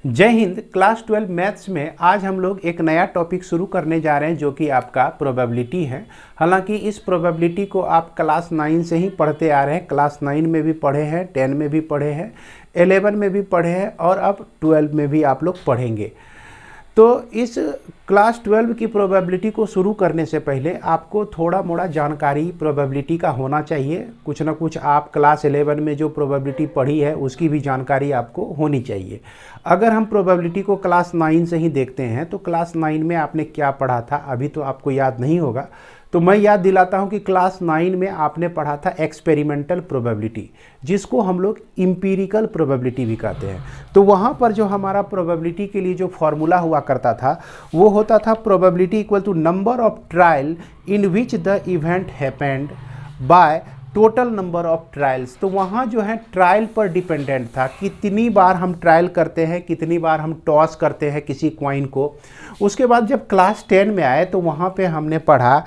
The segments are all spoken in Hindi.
जय हिंद। क्लास 12 मैथ्स में आज हम लोग एक नया टॉपिक शुरू करने जा रहे हैं जो कि आपका प्रोबेबिलिटी है। हालांकि इस प्रोबेबिलिटी को आप क्लास 9 से ही पढ़ते आ रहे हैं। क्लास 9 में भी पढ़े हैं, 10 में भी पढ़े हैं, 11 में भी पढ़े हैं और अब 12 में भी आप लोग पढ़ेंगे। तो इस क्लास 12 की प्रोबेबिलिटी को शुरू करने से पहले आपको थोड़ा मोड़ा जानकारी प्रोबेबिलिटी का होना चाहिए। कुछ ना कुछ आप क्लास 11 में जो प्रोबेबिलिटी पढ़ी है उसकी भी जानकारी आपको होनी चाहिए। अगर हम प्रोबेबिलिटी को क्लास 9 से ही देखते हैं तो क्लास 9 में आपने क्या पढ़ा था अभी तो आपको याद नहीं होगा। तो मैं याद दिलाता हूं कि क्लास 9 में आपने पढ़ा था एक्सपेरिमेंटल प्रोबेबिलिटी, जिसको हम लोग इम्पीरिकल प्रोबेबिलिटी भी कहते हैं। तो वहाँ पर जो हमारा प्रोबेबिलिटी के लिए जो फॉर्मूला हुआ करता था वो होता था probability equal to number of trial in which the event happened by total number of trials. तो वहाँ जो है ट्रायल पर डिपेंडेंट था, कितनी बार हम ट्रायल करते हैं, कितनी बार हम टॉस करते हैं किसी क्वाइन को। उसके बाद जब क्लास 10 में आए तो वहाँ पे हमने पढ़ा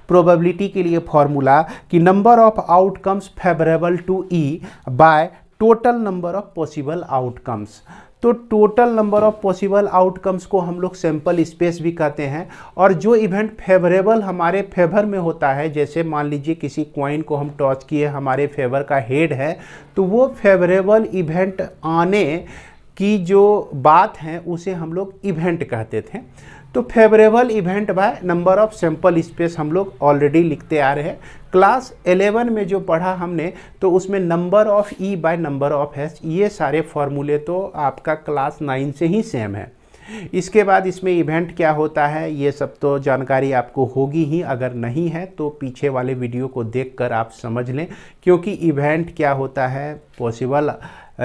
प्रोबेबिलिटी के लिए फॉर्मूला कि number of outcomes favourable to E by total number of possible outcomes. तो total number of possible outcomes को हम लोग सैंपल स्पेस भी कहते हैं। और जो इवेंट फेवरेबल हमारे फेवर में होता है, जैसे मान लीजिए किसी क्वाइन को हम टॉस किए, हमारे फेवर का हेड है, तो वो फेवरेबल इवेंट आने की जो बात है उसे हम लोग इवेंट कहते थे। तो favourable event by number of sample space हम लोग ऑलरेडी लिखते आ रहे हैं। क्लास 11 में जो पढ़ा हमने तो उसमें number of E by number of S, ये सारे फॉर्मूले तो आपका क्लास 9 से ही सेम है। इसके बाद इसमें इवेंट क्या होता है ये सब तो जानकारी आपको होगी ही, अगर नहीं है तो पीछे वाले वीडियो को देखकर आप समझ लें। क्योंकि इवेंट क्या होता है, पॉसिबल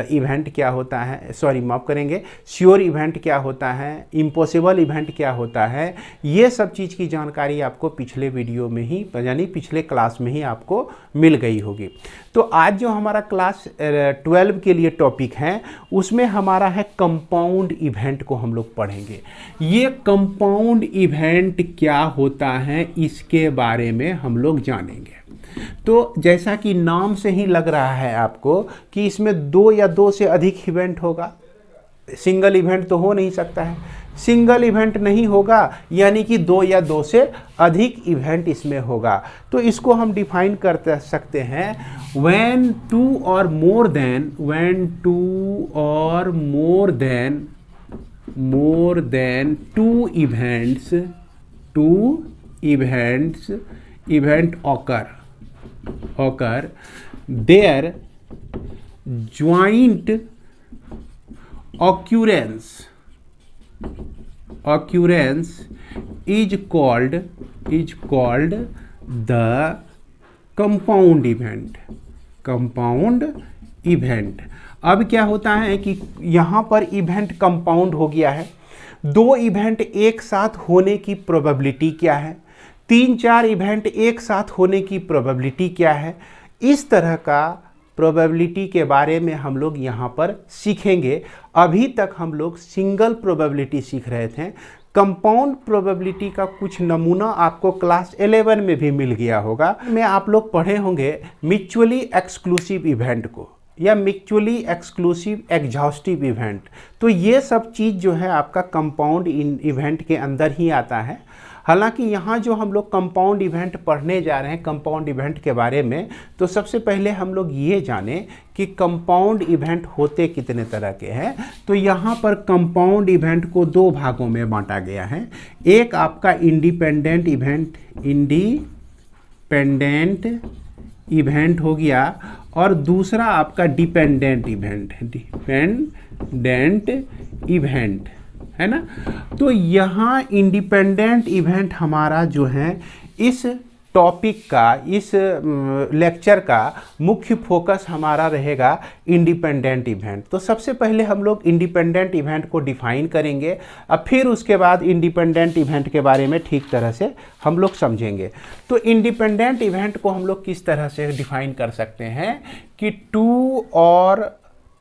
इवेंट क्या होता है, सॉरी माफ़ करेंगे, श्योर इवेंट क्या होता है, इम्पॉसिबल इवेंट क्या होता है, ये सब चीज़ की जानकारी आपको पिछले वीडियो में ही यानी पिछले क्लास में ही आपको मिल गई होगी। तो आज जो हमारा क्लास 12 के लिए टॉपिक है उसमें हमारा है कंपाउंड इवेंट को हम लोग पढ़ेंगे। ये कंपाउंड इवेंट क्या होता है इसके बारे में हम लोग जानेंगे। तो जैसा कि नाम से ही लग रहा है आपको कि इसमें दो या दो से अधिक इवेंट होगा, सिंगल इवेंट तो हो नहीं सकता है। सिंगल इवेंट नहीं होगा यानी कि दो या दो से अधिक इवेंट इसमें होगा। तो इसको हम डिफाइन कर सकते हैं when two or more than two event occur, their joint occurrence is called the compound event। अब क्या होता है कि यहाँ पर इवेंट कंपाउंड हो गया है। दो इवेंट एक साथ होने की प्रोबेबिलिटी क्या है, 3-4 इवेंट एक साथ होने की प्रोबेबिलिटी क्या है, इस तरह का प्रोबेबिलिटी के बारे में हम लोग यहाँ पर सीखेंगे। अभी तक हम लोग सिंगल प्रोबेबिलिटी सीख रहे थे। कंपाउंड प्रोबेबिलिटी का कुछ नमूना आपको क्लास 11 में भी मिल गया होगा। में आप लोग पढ़े होंगे म्यूचुअली एक्सक्लूसिव इवेंट को या म्यूचुअली एक्सक्लूसिव एग्जॉस्टिव इवेंट। तो ये सब चीज़ जो है आपका कंपाउंड इवेंट के अंदर ही आता है। हालांकि यहाँ जो हम लोग कंपाउंड इवेंट पढ़ने जा रहे हैं कंपाउंड इवेंट के बारे में, तो सबसे पहले हम लोग ये जानें कि कंपाउंड इवेंट होते कितने तरह के हैं। तो यहाँ पर कंपाउंड इवेंट को दो भागों में बांटा गया है। एक आपका इंडिपेंडेंट इवेंट हो गया और दूसरा आपका डिपेंडेंट इवेंट है ना। तो यहाँ इंडिपेंडेंट इवेंट हमारा जो है इस टॉपिक का, इस लेक्चर का मुख्य फोकस हमारा रहेगा इंडिपेंडेंट इवेंट। तो सबसे पहले हम लोग इंडिपेंडेंट इवेंट को डिफाइन करेंगे, अब फिर उसके बाद इंडिपेंडेंट इवेंट के बारे में ठीक तरह से हम लोग समझेंगे। तो इंडिपेंडेंट इवेंट को हम लोग किस तरह से डिफाइन कर सकते हैं कि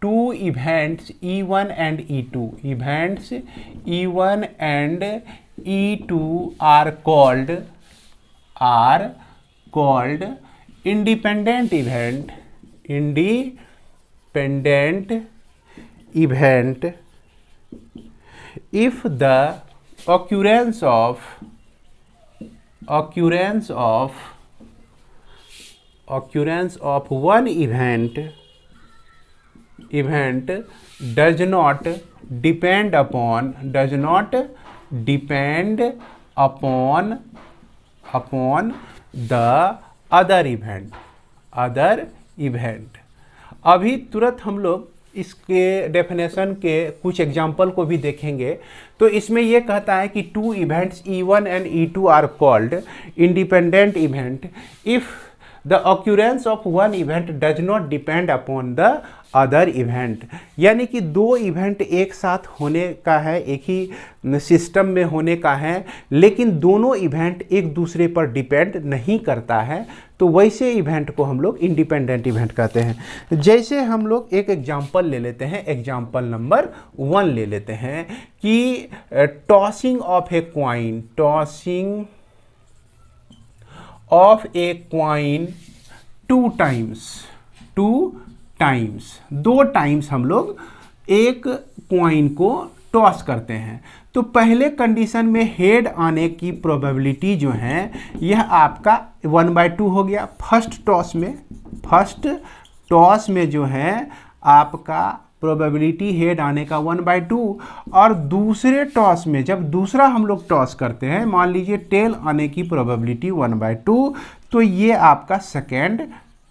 two events E1 and E2 are called independent event if the occurrence of one event does not depend upon the other event। अभी तुरंत हम लोग इसके डेफिनेशन के कुछ एग्जाम्पल को भी देखेंगे। तो इसमें यह कहता है कि two events E1 and E2 are called independent event if the occurrence of one event does not depend upon the other event. यानी कि दो इवेंट एक साथ होने का है, एक ही सिस्टम में होने का है, लेकिन दोनों इवेंट एक दूसरे पर डिपेंड नहीं करता है, तो वैसे इवेंट को हम लोग इंडिपेंडेंट इवेंट कहते हैं। जैसे हम लोग एक एग्जांपल ले लेते हैं, एग्जांपल नंबर 1 ले लेते हैं कि tossing of a coin two times, 2 times हम लोग एक क्वाइन को टॉस करते हैं। तो पहले कंडीशन में हेड आने की प्रोबेबिलिटी जो है यह आपका 1/2 हो गया। फर्स्ट टॉस में जो है आपका प्रोबेबिलिटी हेड आने का 1/2, और दूसरे टॉस में जब दूसरा हम लोग टॉस करते हैं, मान लीजिए टेल आने की प्रोबेबिलिटी 1/2, तो ये आपका सेकेंड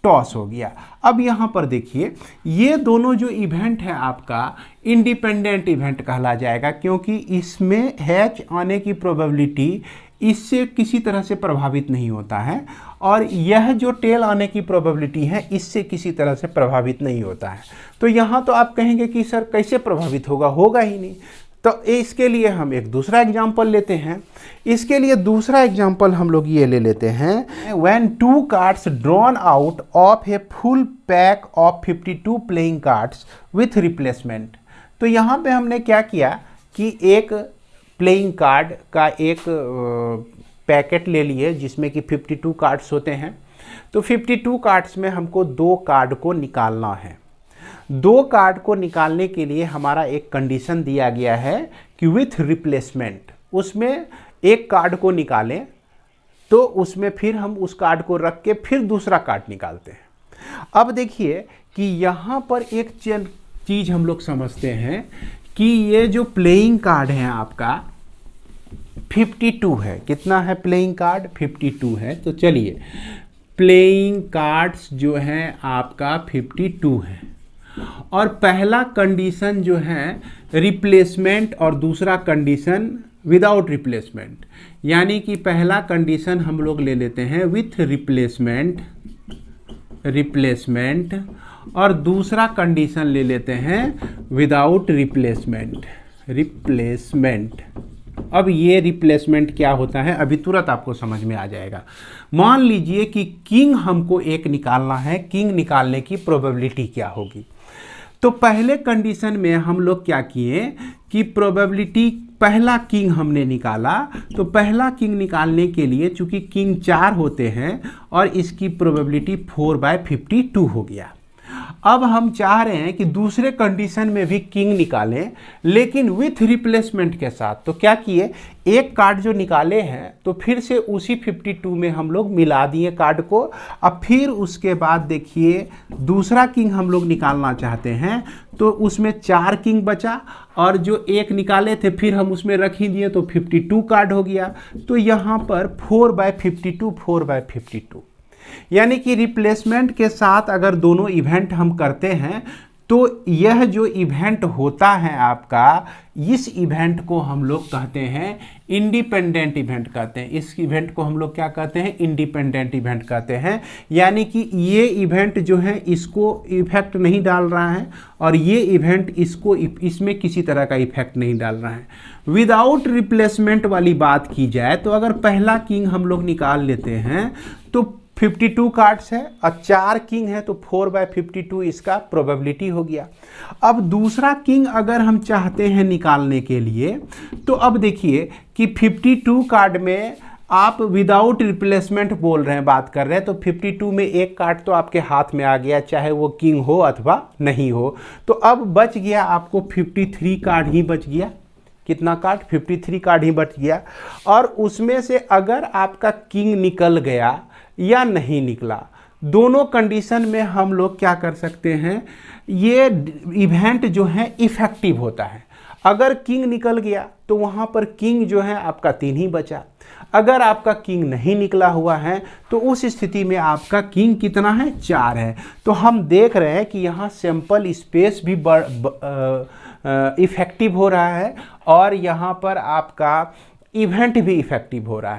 टॉस हो गया। अब यहाँ पर देखिए ये दोनों जो इवेंट है आपका इंडिपेंडेंट इवेंट कहला जाएगा, क्योंकि इसमें हैच आने की प्रोबेबिलिटी इससे किसी तरह से प्रभावित नहीं होता है, और यह जो टेल आने की प्रोबेबिलिटी है इससे किसी तरह से प्रभावित नहीं होता है। तो यहाँ तो आप कहेंगे कि सर कैसे प्रभावित होगा ही नहीं। तो इसके लिए हम एक दूसरा एग्जाम्पल लेते हैं। इसके लिए दूसरा एग्जाम्पल हम लोग ये ले लेते हैं, when 2 cards drawn out of a full pack of 52 playing cards with replacement. तो यहाँ पे हमने क्या किया कि एक प्लेइंग कार्ड का एक पैकेट ले लिए जिसमें कि 52 कार्ड्स होते हैं। तो 52 कार्ड्स में हमको 2 कार्ड को निकालना है। 2 कार्ड को निकालने के लिए हमारा एक कंडीशन दिया गया है कि विथ रिप्लेसमेंट, उसमें एक कार्ड को निकालें तो उसमें फिर हम उस कार्ड को रख के फिर दूसरा कार्ड निकालते हैं। अब देखिए कि यहाँ पर एक चीज हम लोग समझते हैं कि ये जो प्लेइंग कार्ड है आपका 52 है। कितना है प्लेइंग कार्ड? 52 है। तो चलिए प्लेइंग कार्ड्स जो है आपका 52 है, और पहला कंडीशन जो है रिप्लेसमेंट और दूसरा कंडीशन विदाउट रिप्लेसमेंट। यानी कि पहला कंडीशन हम लोग ले लेते हैं विथ रिप्लेसमेंट और दूसरा कंडीशन ले लेते हैं विदाउट रिप्लेसमेंट। अब ये रिप्लेसमेंट क्या होता है अभी तुरंत आपको समझ में आ जाएगा। मान लीजिए कि किंग हमको एक निकालना है, किंग निकालने की प्रोबेबिलिटी क्या होगी। तो पहले कंडीशन में हम लोग क्या किए कि प्रोबेबिलिटी पहला किंग हमने निकाला, तो पहला किंग निकालने के लिए चूंकि किंग 4 होते हैं और इसकी प्रोबेबिलिटी 4/52 हो गया। अब हम चाह रहे हैं कि दूसरे कंडीशन में भी किंग निकालें, लेकिन विथ रिप्लेसमेंट के साथ। तो क्या किए, एक कार्ड जो निकाले हैं तो फिर से उसी 52 में हम लोग मिला दिए कार्ड को। अब फिर उसके बाद देखिए दूसरा किंग हम लोग निकालना चाहते हैं, तो उसमें 4 किंग बचा और जो एक निकाले थे फिर हम उसमें रख ही दिए, तो 52 कार्ड हो गया। तो यहाँ पर 4/52 यानी कि रिप्लेसमेंट के साथ अगर दोनों इवेंट हम करते हैं तो यह जो इवेंट होता है आपका, इस इवेंट को हम लोग कहते हैं इंडिपेंडेंट इवेंट कहते हैं। इस इवेंट को हम लोग क्या कहते हैं? इंडिपेंडेंट इवेंट कहते हैं। यानी कि ये इवेंट जो है इसको इफेक्ट नहीं डाल रहा है और ये इवेंट इसमें किसी तरह का इफेक्ट नहीं डाल रहा है। विदाउट रिप्लेसमेंट वाली बात की जाए तो अगर पहला किंग हम लोग निकाल लेते हैं तो 52 कार्ड्स है और 4 किंग है, तो 4/52 इसका प्रोबेबिलिटी हो गया। अब दूसरा किंग अगर हम चाहते हैं निकालने के लिए, तो अब देखिए कि 52 कार्ड में आप विदाउट रिप्लेसमेंट बोल रहे हैं, बात कर रहे हैं, तो 52 में एक कार्ड तो आपके हाथ में आ गया, चाहे वो किंग हो अथवा नहीं हो। तो अब बच गया आपको 53 कार्ड ही बच गया। कितना कार्ड, 53 कार्ड ही बच गया। और उसमें से अगर आपका किंग निकल गया या नहीं निकला, दोनों कंडीशन में हम लोग क्या कर सकते हैं, ये इवेंट जो है इफेक्टिव होता है। अगर किंग निकल गया तो वहाँ पर किंग जो है आपका 3 ही बचा। अगर आपका किंग नहीं निकला हुआ है तो उस स्थिति में आपका किंग कितना है, 4 है। तो हम देख रहे हैं कि यहाँ सैंपल स्पेस भी इफेक्टिव हो रहा है और यहाँ पर आपका इवेंट भी इफेक्टिव हो रहा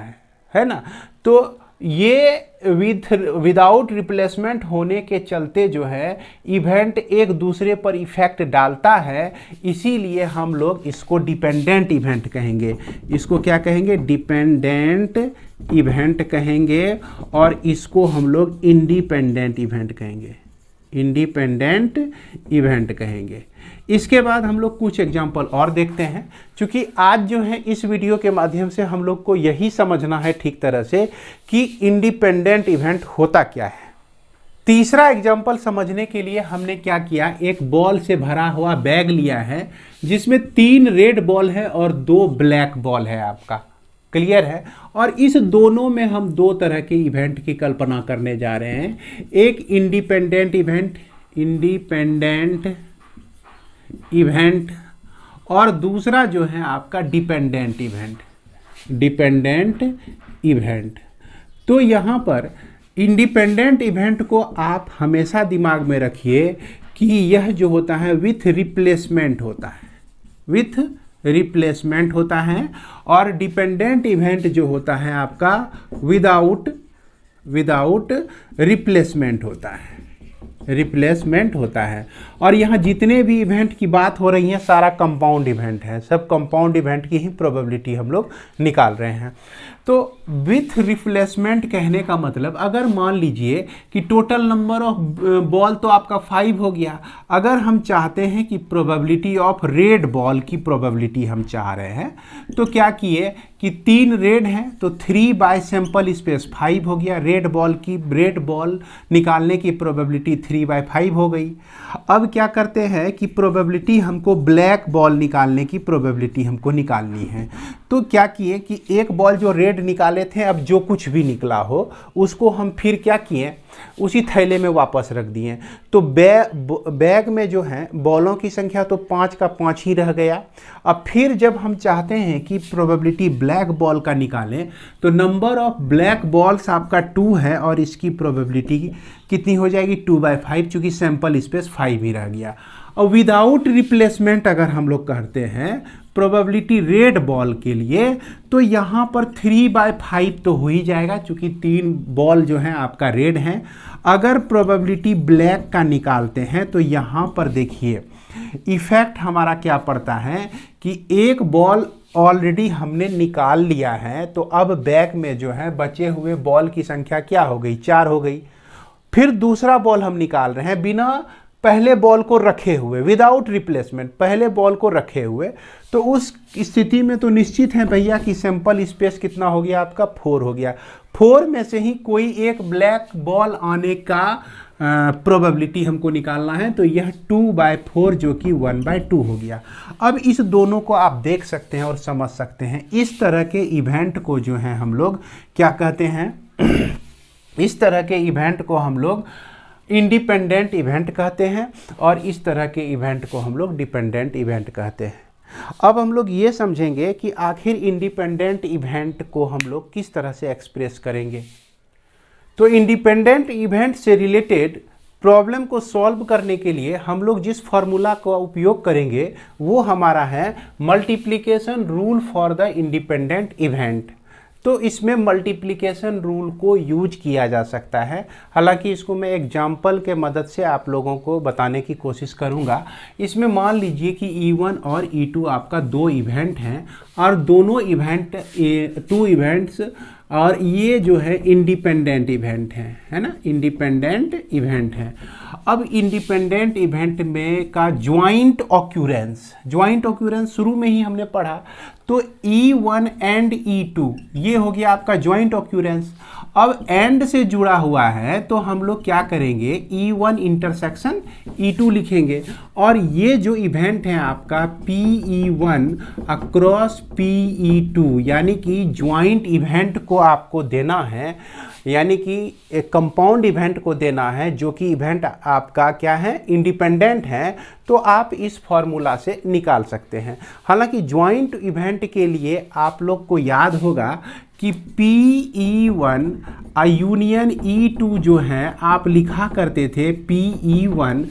है ना। तो ये विदाउट रिप्लेसमेंट होने के चलते जो है इवेंट एक दूसरे पर इफेक्ट डालता है, इसीलिए हम लोग इसको डिपेंडेंट इवेंट कहेंगे। इसको क्या कहेंगे, डिपेंडेंट इवेंट कहेंगे। और इसको हम लोग इंडिपेंडेंट इवेंट कहेंगे, इंडिपेंडेंट इवेंट कहेंगे। इसके बाद हम लोग कुछ एग्जाम्पल और देखते हैं, क्योंकि आज जो है इस वीडियो के माध्यम से हम लोग को यही समझना है ठीक तरह से कि इंडिपेंडेंट इवेंट होता क्या है। तीसरा एग्जाम्पल समझने के लिए हमने क्या किया, एक बॉल से भरा हुआ बैग लिया है जिसमें 3 रेड बॉल है और 2 ब्लैक बॉल है आपका, क्लियर है। और इस दोनों में हम 2 तरह के इवेंट की कल्पना करने जा रहे हैं। एक इंडिपेंडेंट इवेंट, इंडिपेंडेंट इवेंट, और दूसरा जो है आपका डिपेंडेंट इवेंट, डिपेंडेंट इवेंट। तो यहाँ पर इंडिपेंडेंट इवेंट को आप हमेशा दिमाग में रखिए कि यह जो होता है विथ रिप्लेसमेंट होता है, विथ रिप्लेसमेंट होता है। और डिपेंडेंट इवेंट जो होता है आपका विदाउट रिप्लेसमेंट होता है, रिप्लेसमेंट होता है। और यहाँ जितने भी इवेंट की बात हो रही है सारा कंपाउंड इवेंट है, सब कंपाउंड इवेंट की ही प्रोबेबिलिटी हम लोग निकाल रहे हैं। तो विथ रिप्लेसमेंट कहने का मतलब, अगर मान लीजिए कि टोटल नंबर ऑफ बॉल तो आपका 5 हो गया, अगर हम चाहते हैं कि प्रोबेबिलिटी ऑफ रेड बॉल की प्रोबेबिलिटी हम चाह रहे हैं, तो क्या किए कि 3 रेड हैं तो 3 बाय सैंपल स्पेस 5 हो गया। रेड बॉल निकालने की प्रोबेबिलिटी 3/5 हो गई। अब क्या करते हैं कि प्रोबेबिलिटी हमको ब्लैक बॉल निकालने की प्रोबेबिलिटी हमको निकालनी है। तो क्या किए कि एक बॉल जो रेड निकाले थे, अब जो कुछ भी निकला हो उसको हम फिर क्या किए, उसी थैले में वापस रख दिए। तो बैग में जो है बॉलों की संख्या तो 5 का 5 ही रह गया। अब फिर जब हम चाहते हैं कि प्रोबेबिलिटी ब्लैक बॉल का निकालें, तो नंबर ऑफ ब्लैक बॉल्स आपका 2 है और इसकी प्रोबेबिलिटी कितनी हो जाएगी, 2/5, चूँकि सैंपल स्पेस 5 ही रह गया। और विदाउट रिप्लेसमेंट अगर हम लोग करते हैं प्रोबेबिलिटी रेड बॉल के लिए, तो यहाँ पर 3/5 तो हो ही जाएगा, चूँकि 3 बॉल जो हैं आपका रेड हैं। अगर प्रोबेबिलिटी ब्लैक का निकालते हैं तो यहाँ पर देखिए इफेक्ट हमारा क्या पड़ता है कि एक बॉल ऑलरेडी हमने निकाल लिया है, तो अब बैग में जो है बचे हुए बॉल की संख्या क्या हो गई, 4 हो गई। फिर दूसरा बॉल हम निकाल रहे हैं बिना पहले बॉल को रखे हुए, विदाउट रिप्लेसमेंट, पहले बॉल को रखे हुए। तो उस स्थिति में तो निश्चित है भैया कि सैंपल स्पेस कितना हो गया आपका, 4 हो गया। 4 में से ही कोई एक ब्लैक बॉल आने का प्रोबेबिलिटी हमको निकालना है, तो यह 2/4 जो कि 1/2 हो गया। अब इस दोनों को आप देख सकते हैं और समझ सकते हैं। इस तरह के इवेंट को जो है हम लोग क्या कहते हैं, इस तरह के इवेंट को हम लोग इंडिपेंडेंट इवेंट कहते हैं और इस तरह के इवेंट को हम लोग डिपेंडेंट इवेंट कहते हैं। अब हम लोग ये समझेंगे कि आखिर इंडिपेंडेंट इवेंट को हम लोग किस तरह से एक्सप्रेस करेंगे। तो इंडिपेंडेंट इवेंट से रिलेटेड प्रॉब्लम को सॉल्व करने के लिए हम लोग जिस फॉर्मूला का उपयोग करेंगे वो हमारा है multiplication rule for the independent event. तो इसमें मल्टीप्लिकेशन रूल को यूज किया जा सकता है। हालांकि इसको मैं एग्जाम्पल के मदद से आप लोगों को बताने की कोशिश करूंगा। इसमें मान लीजिए कि E1 और E2 आपका 2 इवेंट हैं और दोनों इवेंट 2 इवेंट्स और ये जो है इंडिपेंडेंट इवेंट है ना, इंडिपेंडेंट इवेंट है। अब इंडिपेंडेंट इवेंट में का ज्वाइंट ऑक्यूरेंस शुरू में ही हमने पढ़ा, तो E1 एंड E2 ये हो गया आपका ज्वाइंट ऑक्यूरेंस। अब एंड से जुड़ा हुआ है तो हम लोग क्या करेंगे, E1 इंटरसेक्शन E2 लिखेंगे, और ये जो इवेंट है आपका PE1 अक्रॉस PE2 यानी कि ज्वाइंट इवेंट को आपको देना है, यानी कि एक कंपाउंड इवेंट को देना है जो कि इवेंट आपका क्या है, इंडिपेंडेंट है, तो आप इस फॉर्मूला से निकाल सकते हैं। हालांकि ज्वाइंट इवेंट के लिए आप लोग को याद होगा कि PE1 यूनियन E2 जो है आप लिखा करते थे PE1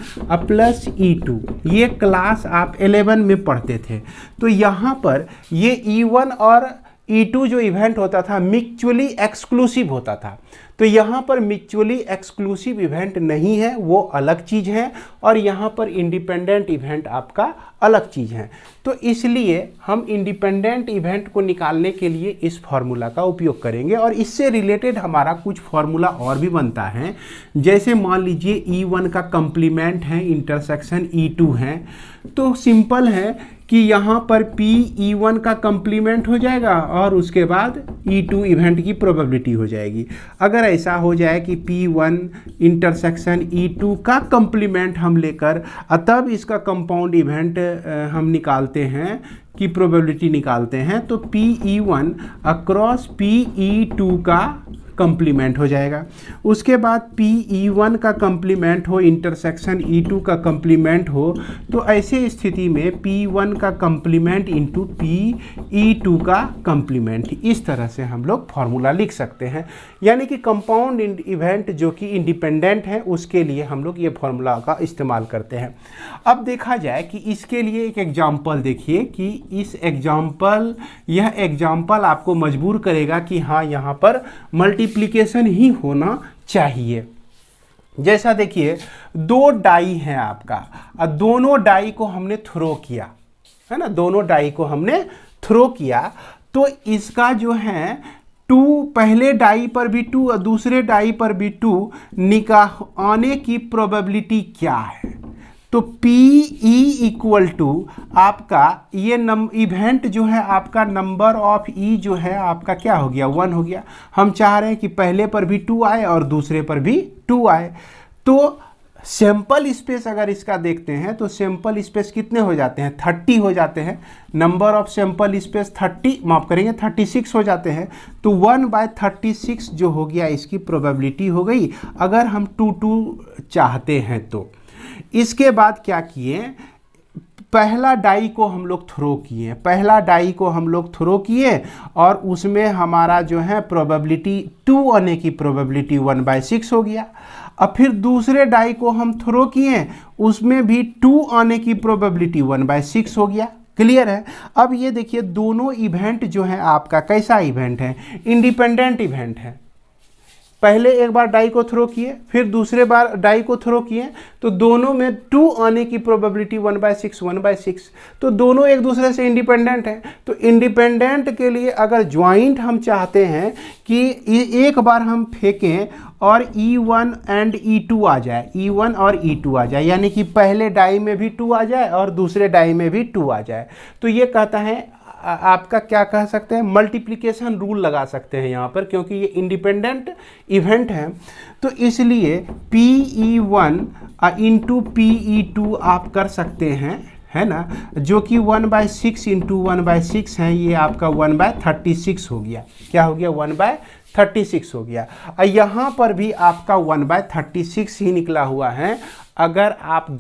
प्लस E2, ये क्लास आप 11 में पढ़ते थे। तो यहाँ पर ये E1 और E2 जो इवेंट होता था म्यूचुअली एक्सक्लूसिव होता था, तो यहाँ पर म्यूचुअली एक्सक्लूसिव इवेंट नहीं है, वो अलग चीज़ है, और यहाँ पर इंडिपेंडेंट इवेंट आपका अलग चीज़ है। तो इसलिए हम इंडिपेंडेंट इवेंट को निकालने के लिए इस फार्मूला का उपयोग करेंगे, और इससे रिलेटेड हमारा कुछ फार्मूला और भी बनता है। जैसे मान लीजिए E1 का कंप्लीमेंट है इंटरसेक्शन E2 है, तो सिंपल है कि यहाँ पर PE1 का कंप्लीमेंट हो जाएगा और उसके बाद E2 इवेंट की प्रोबेबिलिटी हो जाएगी। अगर ऐसा हो जाए कि P1 इंटरसेक्शन E2 का कंप्लीमेंट हम लेकर तब इसका कंपाउंड इवेंट हम निकालते हैं की प्रोबेबिलिटी निकालते हैं, तो PE1 अक्रॉस PE2 का कंप्लीमेंट हो जाएगा। उसके बाद PE1 का कंप्लीमेंट हो इंटरसेक्शन E2 का कंप्लीमेंट हो, तो ऐसे स्थिति में P1 का कंप्लीमेंट इंटू PE2 का कंप्लीमेंट, इस तरह से हम लोग फार्मूला लिख सकते हैं। यानी कि कंपाउंड इवेंट जो कि इंडिपेंडेंट है उसके लिए हम लोग ये फार्मूला का इस्तेमाल करते हैं। अब देखा जाए कि इसके लिए एक एग्जाम्पल देखिए कि यह एग्जाम्पल आपको मजबूर करेगा कि हाँ यहाँ पर मल्टीप्लिकेशन ही होना चाहिए। जैसा देखिए, दो डाई हैं आपका और दोनों डाई को हमने थ्रो किया है ना, दोनों डाई को हमने थ्रो किया, तो इसका जो है 2 पहले डाई पर भी 2 और दूसरे डाई पर भी 2 निकाह आने की प्रोबेबिलिटी क्या है। तो PE इक्वल टू आपका ये इवेंट जो है आपका नंबर ऑफ E जो है आपका क्या हो गया, 1 हो गया। हम चाह रहे हैं कि पहले पर भी 2 आए और दूसरे पर भी 2 आए। तो सैंपल स्पेस अगर इसका देखते हैं तो सैंपल स्पेस कितने हो जाते हैं, 30 हो जाते हैं। नंबर ऑफ सैंपल स्पेस 36 हो जाते हैं। तो 1/36 जो हो गया इसकी प्रोबेबिलिटी हो गई, अगर हम 2 चाहते हैं तो। इसके बाद क्या किए, पहला डाई को हम लोग थ्रो किए और उसमें हमारा जो है प्रोबेबिलिटी 2 आने की प्रोबेबिलिटी 1/6 हो गया। अब फिर दूसरे डाई को हम थ्रो किए, उसमें भी 2 आने की प्रोबेबिलिटी 1/6 हो गया। क्लियर है। अब ये देखिए दोनों इवेंट जो है आपका कैसा इवेंट है, इंडिपेंडेंट इवेंट है। पहले एक बार डाई को थ्रो किए, फिर दूसरे बार डाई को थ्रो किए, तो दोनों में 2 आने की प्रोबेबिलिटी 1/6, तो दोनों एक दूसरे से इंडिपेंडेंट हैं। तो इंडिपेंडेंट के लिए अगर ज्वाइंट हम चाहते हैं कि एक बार हम फेंकें और E1 एंड E2 आ जाए, E1 और E2 आ जाए, यानी कि पहले डाई में भी 2 आ जाए और दूसरे डाई में भी 2 आ जाए, तो ये कहता है आपका क्या कह सकते हैं, मल्टीप्लिकेशन रूल लगा सकते हैं यहाँ पर, क्योंकि ये इंडिपेंडेंट इवेंट है। तो इसलिए PE1 इंटू PE2 आप कर सकते हैं, है ना, जो कि 1/6 इंटू 1/6 है, ये आपका 1/36 हो गया। क्या हो गया, 1/36 हो गया। और यहाँ पर भी आपका 1/36 ही निकला हुआ है। अगर आप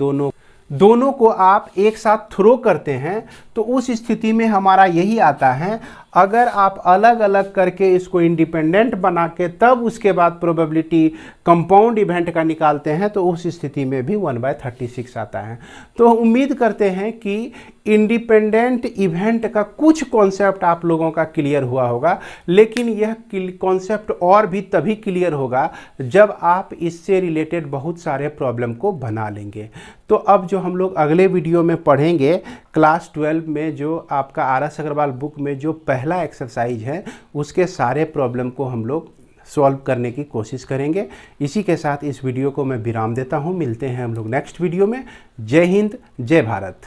दोनों को आप एक साथ थ्रो करते हैं तो उस स्थिति में हमारा यही आता है। अगर आप अलग अलग करके इसको इंडिपेंडेंट बना के तब उसके बाद प्रोबेबिलिटी कंपाउंड इवेंट का निकालते हैं तो उस स्थिति में भी 1/36 आता है। तो उम्मीद करते हैं कि इंडिपेंडेंट इवेंट का कुछ कॉन्सेप्ट आप लोगों का क्लियर हुआ होगा, लेकिन यह कॉन्सेप्ट और भी तभी क्लियर होगा जब आप इससे रिलेटेड बहुत सारे प्रॉब्लम को बना लेंगे। तो अब जो हम लोग अगले वीडियो में पढ़ेंगे क्लास 12 में, जो आपका RS अग्रवाल बुक में जो पहला एक्सरसाइज है उसके सारे प्रॉब्लम को हम लोग सॉल्व करने की कोशिश करेंगे। इसी के साथ इस वीडियो को मैं विराम देता हूँ। मिलते हैं हम लोग नेक्स्ट वीडियो में। जय हिंद, जय भारत।